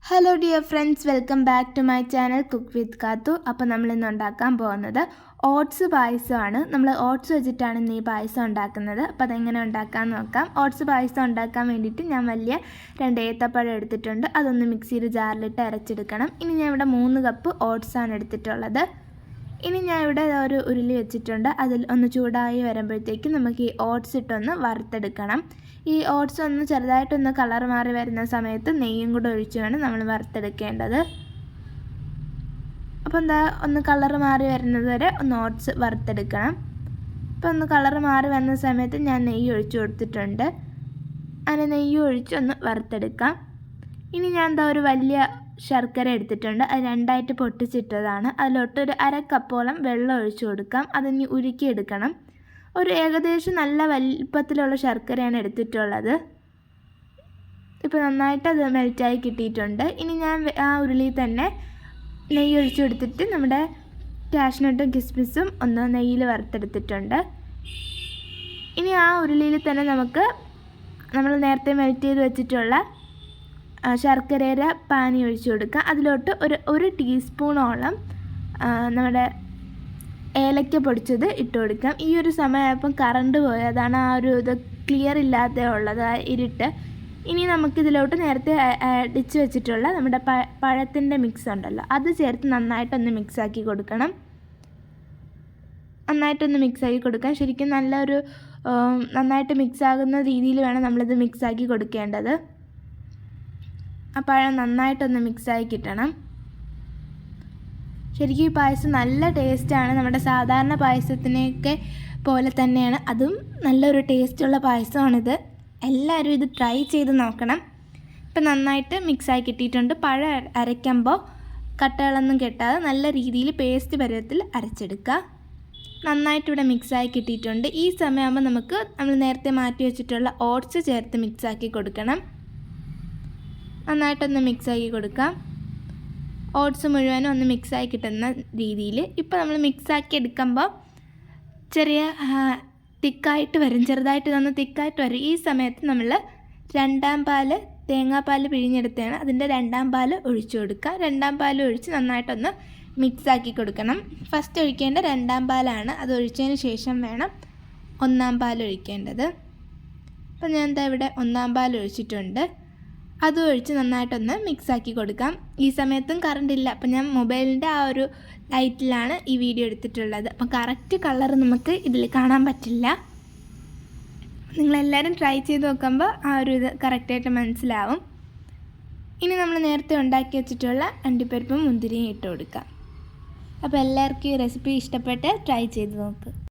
Hello dear friends, welcome back to my channel cook with Kathu. അപ്പോൾ നമ്മളിന്ന് ഉണ്ടാക്കാൻ പോകുന്നത് ഓട്സ് പായസമാണ്. നമ്മൾ ഓട്സ് വെച്ചിട്ടാണ് ഇന്ന് ഈ പായസം ഉണ്ടാക്കുന്നത്. അപ്പോൾ അതെങ്ങനെ ഉണ്ടാക്കാമെന്ന് നോക്കാം. ഓട്സ് പായസം ഉണ്ടാക്കാൻ വേണ്ടിയിട്ട് ഞാൻ വലിയ 2 ഏത്തപ്പഴം എടുത്തിട്ടുണ്ട്. അതൊന്ന് മിക്സിയിൽ ജാറിലിട്ട് അരച്ചെടുക്കണം. ഇനി ഞാൻ ഇവിടെ 3 കപ്പ് ഓട്സാണ് എടുത്തിട്ടുള്ളത്. ഇനി ഞാൻ ഇവിടെ ഒരു ഉരുളി വെച്ചിട്ടുണ്ട്. അതിൽ ഒന്ന് ചൂടായി വരുമ്പോഴത്തേക്കും നമുക്ക് ഈ ഓട്സ് ഇട്ടൊന്ന് വറുത്തെടുക്കണം. ഈ ഓട്സ് ഒന്ന് ചെറുതായിട്ടൊന്ന് കളർ മാറി വരുന്ന സമയത്ത് നെയ്യും കൂടെ ഒഴിച്ച് വേണം നമ്മൾ വറുത്തെടുക്കേണ്ടത്. അപ്പോൾ എന്താ ഒന്ന് കളർ മാറി വരുന്നത് വരെ ഒന്ന് ഓട്സ് വറുത്തെടുക്കണം. അപ്പോൾ ഒന്ന് കളർ മാറി വന്ന സമയത്ത് ഞാൻ നെയ്യ് ഒഴിച്ച് കൊടുത്തിട്ടുണ്ട്. അങ്ങനെ നെയ്യ് ഒഴിച്ച് ഒന്ന് വറുത്തെടുക്കാം. ഇനി ഞാൻ എന്താ ഒരു വലിയ ശർക്കര എടുത്തിട്ടുണ്ട്. അത് 2ആയിട്ട് പൊട്ടിച്ചിട്ടതാണ്. അതിലോട്ട് ഒരു 1/2 കപ്പോളം വെള്ളം ഒഴിച്ചു കൊടുക്കാം. അതിനി ഉരുക്കിയെടുക്കണം. ഒരു ഏകദേശം നല്ല വലിപ്പത്തിലുള്ള ശർക്കരയാണ് എടുത്തിട്ടുള്ളത്. ഇപ്പോൾ നന്നായിട്ട് അത് മെൽറ്റായി കിട്ടിയിട്ടുണ്ട്. ഇനി ഞാൻ ആ ഉരുളിയിൽ തന്നെ നെയ്യ് ഒഴിച്ചു കൊടുത്തിട്ട് നമ്മുടെ കാഷ്നട്ടും കിസ്മിസും ഒന്ന് നെയ്യിൽ വറുത്തെടുത്തിട്ടുണ്ട്. ഇനി ആ ഉരുളിയിൽ തന്നെ നമ്മൾ നേരത്തെ മെൽറ്റ് ചെയ്ത് വെച്ചിട്ടുള്ള ശർക്കരയുടെ പാനി ഒഴിച്ചു കൊടുക്കുക. അതിലോട്ട് ഒരു ടീസ്പൂണോളം നമ്മുടെ ഏലക്ക പൊടിച്ചത് ഇട്ട് കൊടുക്കാം. ഈ ഒരു സമയമായപ്പം കറണ്ട് പോയതാണ് ആ ഒരു ഇത് ക്ലിയർ ഇല്ലാതെ ഉള്ളത്, ആ ഇരുട്ട്. ഇനി നമുക്കിതിലോട്ട് നേരത്തെ അടിച്ച് വെച്ചിട്ടുള്ള നമ്മുടെ പഴത്തിൻ്റെ മിക്സ് ഉണ്ടല്ലോ, അത് ചേർത്ത് നന്നായിട്ടൊന്ന് മിക്സാക്കി കൊടുക്കണം. നന്നായിട്ടൊന്ന് മിക്സാക്കി കൊടുക്കാം. ശരിക്കും നല്ലൊരു നന്നായിട്ട് മിക്സാകുന്ന രീതിയിൽ വേണം നമ്മളിത് മിക്സാക്കി കൊടുക്കേണ്ടത്. ആ പഴം നന്നായിട്ടൊന്ന് മിക്സായി കിട്ടണം. ശരിക്കും ഈ പായസം നല്ല ടേസ്റ്റാണ്. നമ്മുടെ സാധാരണ പായസത്തിനെയൊക്കെ പോലെ തന്നെയാണ്, അതും നല്ലൊരു ടേസ്റ്റുള്ള പായസമാണിത്. എല്ലാവരും ഇത് ട്രൈ ചെയ്ത് നോക്കണം. ഇപ്പം നന്നായിട്ട് മിക്സായി കിട്ടിയിട്ടുണ്ട്. പഴം അരയ്ക്കുമ്പോൾ കട്ടകളൊന്നും കെട്ടാതെ നല്ല രീതിയിൽ പേസ്റ്റ് പരുവത്തിൽ അരച്ചെടുക്കുക. നന്നായിട്ട് ഇവിടെ മിക്സായി കിട്ടിയിട്ടുണ്ട്. ഈ സമയമാകുമ്പോൾ നമ്മൾ നേരത്തെ മാറ്റി വെച്ചിട്ടുള്ള ഓട്സ് ചേർത്ത് മിക്സാക്കി കൊടുക്കണം. നന്നായിട്ടൊന്ന് മിക്സാക്കി കൊടുക്കാം. ഓട്സ് മുഴുവനും ഒന്ന് മിക്സായി കിട്ടുന്ന രീതിയിൽ. ഇപ്പോൾ നമ്മൾ മിക്സാക്കി എടുക്കുമ്പോൾ ചെറിയ തിക്കായിട്ട് വരും, ചെറുതായിട്ട് ഇതൊന്ന് തിക്കായിട്ട് വരും. ഈ സമയത്ത് നമ്മൾ 2ാം പാൽ, തേങ്ങാപ്പാൽ പിഴിഞ്ഞെടുത്താണ്, അതിൻ്റെ 2ാം പാൽ ഒഴിച്ചു കൊടുക്കുക. 2ാം പാൽ ഒഴിച്ച് നന്നായിട്ടൊന്ന് മിക്സാക്കി കൊടുക്കണം. ഫസ്റ്റ് ഒഴിക്കേണ്ട 2ാം പാലാണ്. അത് ഒഴിച്ചതിന് ശേഷം വേണം 1ാം പാൽ ഒഴിക്കേണ്ടത്. അപ്പോൾ ഞാൻ എന്താ ഇവിടെ 1ാം പാൽ ഒഴിച്ചിട്ടുണ്ട്. അതും ഒഴിച്ച് നന്നായിട്ടൊന്ന് മിക്സാക്കി കൊടുക്കാം. ഈ സമയത്തും കറണ്ട് ഇല്ല, അപ്പോൾ ഞാൻ മൊബൈലിൻ്റെ ആ ഒരു ലൈറ്റിലാണ് ഈ വീഡിയോ എടുത്തിട്ടുള്ളത്. അപ്പോൾ കറക്റ്റ് കളർ നമുക്ക് ഇതിൽ കാണാൻ പറ്റില്ല. നിങ്ങളെല്ലാവരും ട്രൈ ചെയ്ത് നോക്കുമ്പോൾ ആ ഒരു ഇത് കറക്റ്റായിട്ട് മനസ്സിലാവും. ഇനി നമ്മൾ നേരത്തെ ഉണ്ടാക്കി വെച്ചിട്ടുള്ള അണ്ടിപ്പരിപ്പും മുന്തിരിയും ഇട്ട് കൊടുക്കാം. അപ്പോൾ എല്ലാവർക്കും ഈ റെസിപ്പി ഇഷ്ടപ്പെട്ട് ട്രൈ ചെയ്ത് നോക്കുക.